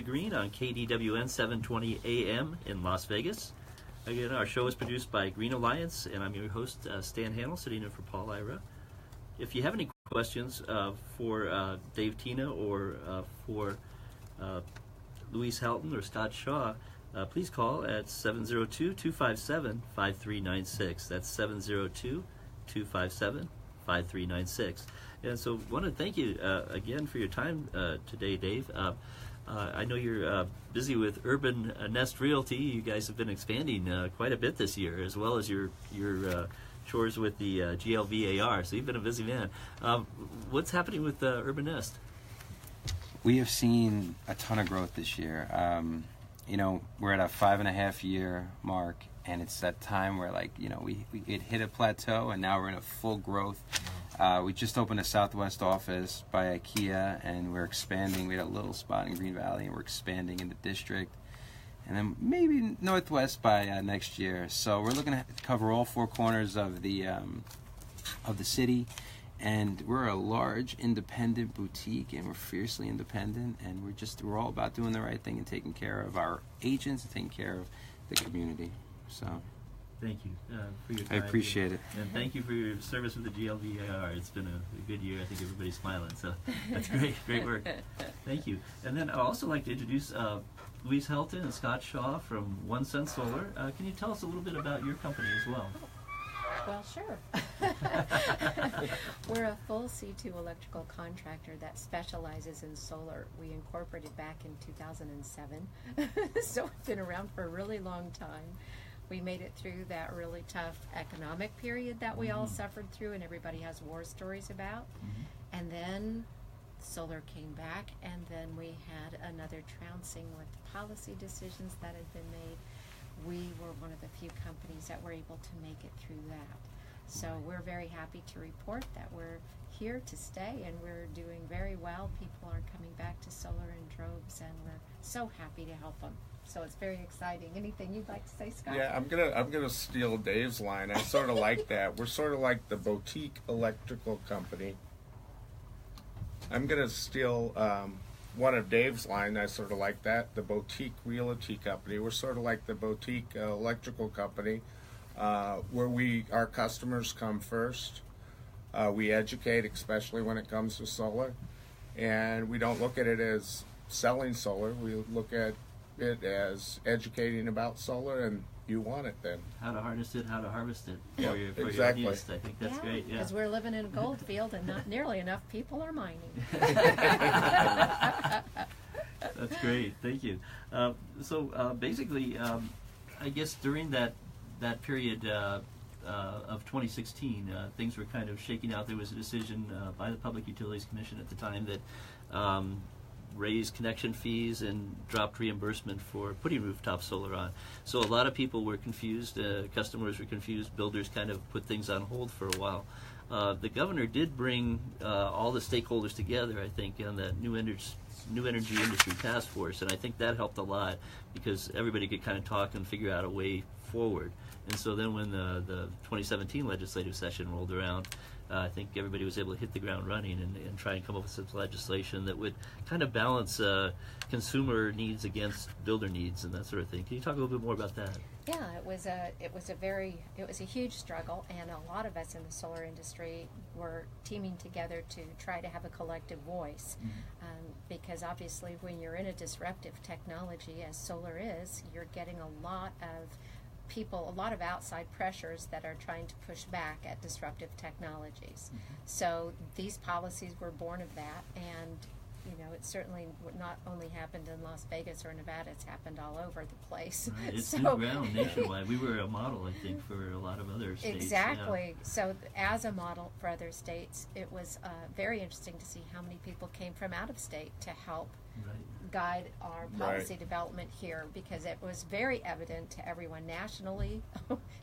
Green on KDWN 720 AM in Las Vegas. Again, our show is produced by Green Alliance, and I'm your host, Stan Hannell, sitting in for Paul Ira. If you have any questions for Dave Tina or for Louise Helton or Scott Shaw, please call at 702-257-5396. That's 702-257-5396. And so I want to thank you again for your time today, Dave. I know you're busy with Urban Nest Realty. You guys have been expanding quite a bit this year, as well as your chores with the GLVAR. So you've been a busy man. What's happening with Urban Nest? We have seen a ton of growth this year. We're at a 5.5-year mark, and it's that time where, we hit a plateau, and now we're in a full growth. We just opened a Southwest office by IKEA, and we're expanding. We had a little spot in Green Valley, and we're expanding in the district, and then maybe Northwest by next year. So we're looking to cover all four corners of the city, and we're a large independent boutique, and we're fiercely independent, and we're all about doing the right thing and taking care of our agents and taking care of the community. So. Thank you for your time. I appreciate it. And thank you for your service with the GLVAR. It's been a good year. I think everybody's smiling, so that's great. Great work. Thank you. And then I'd also like to introduce Louise Helton and Scott Shaw from 1 Cent Solar. Can you tell us a little bit about your company as well? Well, sure. We're a full C2 electrical contractor that specializes in solar. We incorporated back in 2007, so we've been around for a really long time. We made it through that really tough economic period that we all suffered through, and everybody has war stories about. And then solar came back, and then we had another trouncing with policy decisions that had been made. We were one of the few companies that were able to make it through that. So we're very happy to report that we're here to stay, and we're doing very well. People are coming back to solar in droves, and we're so happy to help them. So it's very exciting. Anything you'd like to say, Scott? Yeah, I'm gonna steal Dave's line. I sort of like that. We're sort of like the boutique electrical company. I'm gonna steal one of Dave's line. I sort of like that. The boutique realty company. We're sort of like the boutique electrical company, where our customers come first. We educate, especially when it comes to solar, and we don't look at it as selling solar. We look at it as educating about solar, and you want it then. How to harness it, how to harvest it for your exactly. use. I think that's great. Yeah, because we're living in a gold field, and not nearly enough people are mining. That's great. Thank you. So basically, I guess during that period of 2016, things were kind of shaking out. There was a decision by the Public Utilities Commission at the time that raised connection fees and dropped reimbursement for putting rooftop solar on. So a lot of people were confused, customers were confused, builders kind of put things on hold for a while. The governor did bring all the stakeholders together, I think, on the New Energy Industry Task Force, and I think that helped a lot because everybody could kind of talk and figure out a way forward. And so then when the 2017 legislative session rolled around, I think everybody was able to hit the ground running and try and come up with some legislation that would kind of balance consumer needs against builder needs and that sort of thing. Can you talk a little bit more about that? Yeah, it was a huge struggle, and a lot of us in the solar industry were teaming together to try to have a collective voice, because obviously when you're in a disruptive technology as solar is, you're getting a lot of outside pressures that are trying to push back at disruptive technologies. So these policies were born of that, and it certainly not only happened in Las Vegas or Nevada, it's happened all over the place. Right. It's new ground nationwide. We were a model, I think, for a lot of other states. Exactly. Yeah. So as a model for other states, it was very interesting to see how many people came from out of state to help guide our policy development here, because it was very evident to everyone nationally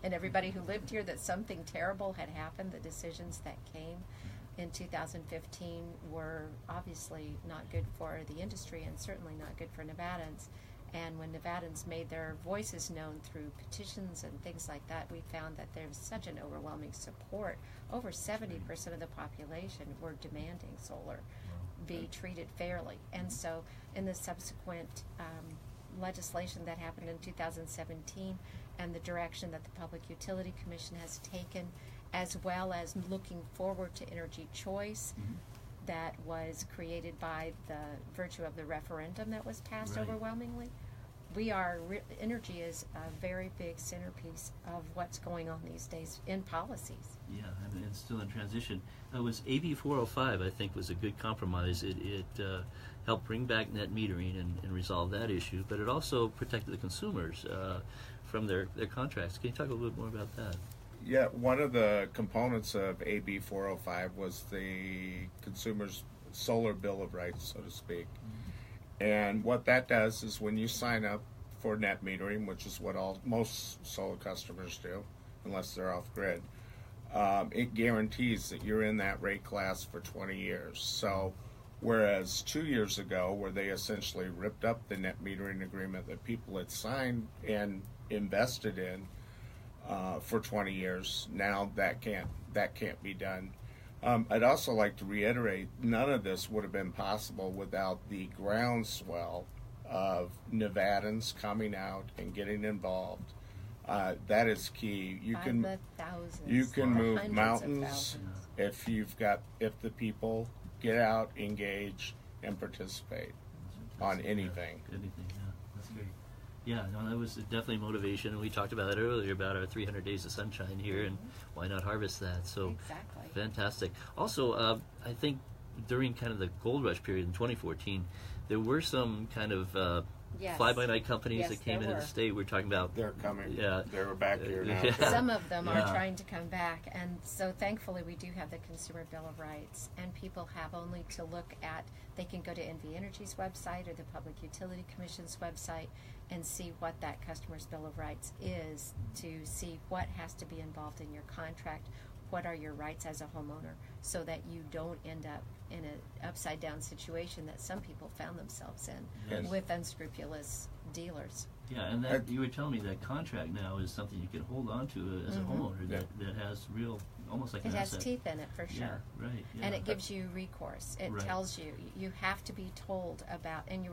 and everybody who lived here that something terrible had happened. The decisions that came in 2015 were obviously not good for the industry and certainly not good for Nevadans. And when Nevadans made their voices known through petitions and things like that, we found that there was such an overwhelming support. Over 70% of the population were demanding solar. be treated fairly. And so in the subsequent legislation that happened in 2017 and the direction that the Public Utility Commission has taken, as well as looking forward to energy choice that was created by the virtue of the referendum that was passed Right. overwhelmingly, energy is a very big centerpiece of what's going on these days in policies. Yeah, and it's still in transition. It was AB 405, I think, was a good compromise. It helped bring back net metering and resolve that issue, but it also protected the consumers from their contracts. Can you talk a little bit more about that? Yeah, one of the components of AB 405 was the consumer's solar bill of rights, so to speak. And what that does is when you sign up for net metering, which is what most solar customers do, unless they're off grid, it guarantees that you're in that rate class for 20 years. So whereas 2 years ago, where they essentially ripped up the net metering agreement that people had signed and invested in for 20 years, now that can't be done. I'd also like to reiterate, none of this would have been possible without the groundswell of Nevadans coming out and getting involved. That is key. You can move Hundreds mountains of thousands. if the people get out, engage, and participate on anything. Anything, yeah. That's great. Yeah, no, that was definitely motivation, and we talked about that earlier, about our 300 days of sunshine here, and why not harvest that? So Exactly. fantastic. Also, I think during kind of the gold rush period in 2014, there were some kind of Yes. fly-by-night companies Yes, that came there into were. the state. We're talking about They're coming. Yeah. They're back here now. Yeah. Some of them are Yeah. trying to come back, and so thankfully we do have the Consumer Bill of Rights, and people have only to look at, they can go to NV Energy's website or the Public Utility Commission's website and see what that Customer's Bill of Rights is, to see what has to be involved in your contract, what are your rights as a homeowner, so that you don't end up in an upside down situation that some people found themselves in Yes. with unscrupulous dealers. Yeah, and that you were telling me that contract now is something you can hold on to as a homeowner that has real, almost like It an has asset. teeth in it for sure. Yeah, right. Yeah. And it gives you recourse. It Right. tells you have to be told about, and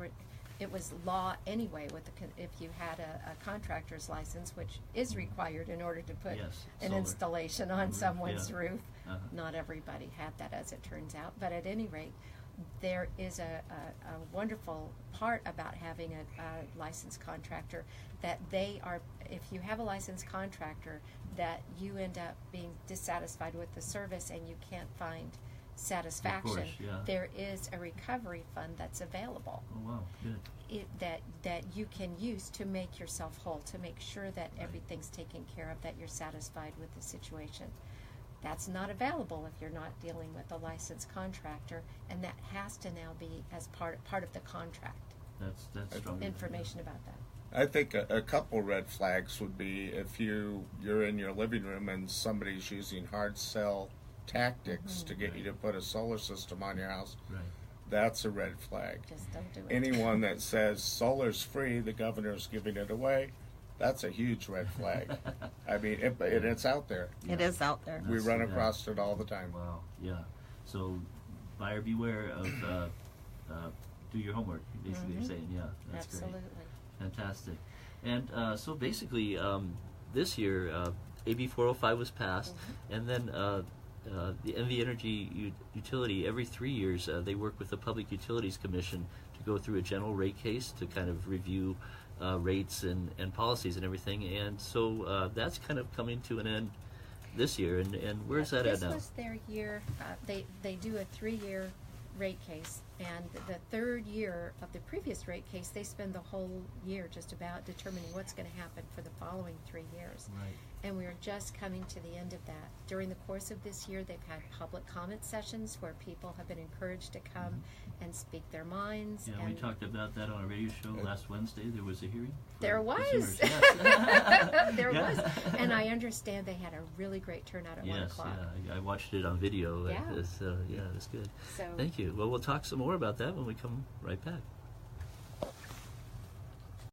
it was law anyway with if you had a contractor's license, which is required in order to put Yes, an solar. installation on someone's yeah. roof. Uh-huh. Not everybody had that, as it turns out, but at any rate, there is a wonderful part about having a licensed contractor, that they are, if you have a licensed contractor, that you end up being dissatisfied with the service and you can't find satisfaction, Of course, yeah. there is a recovery fund that's available Oh, wow, good. that you can use to make yourself whole, to make sure that everything's taken care of, that you're satisfied with the situation. That's not available if you're not dealing with a licensed contractor, and that has to now be as part of the contract. That's strong. Information about that. I think a couple red flags would be if you're in your living room and somebody's using hard sell tactics to get you to put a solar system on your house. Right. That's a red flag. Just don't do it. Anyone that says solar's free, the governor's giving it away, that's a huge red flag. I mean, it's out there. It is out there. We That's- run yeah. across it all the time. Wow, yeah. So, buyer beware of do your homework, basically you're saying, yeah, that's Absolutely. great. Fantastic. And so basically, this year, AB 405 was passed, and then the NV Energy Utility, every 3 years, they work with the Public Utilities Commission to go through a general rate case to kind of review rates and policies and everything. And so that's kind of coming to an end this year. And where's that at now? This was their year. They do a 3-year rate case, and the third year of the previous rate case, they spend the whole year just about determining what's going to happen for the following 3 years. Right. And we are just coming to the end of that. During the course of this year, they've had public comment sessions where people have been encouraged to come and speak their minds. Yeah, and we talked about that on a radio show last Wednesday. There was a hearing. for There was. consumers. Yes. There Yes. was. And I understand they had a really great turnout at 1 Yes, o'clock. yeah, I watched it on video. Yeah. Yeah, that's good. So Thank you. Well, we'll talk some more about that when we come right back.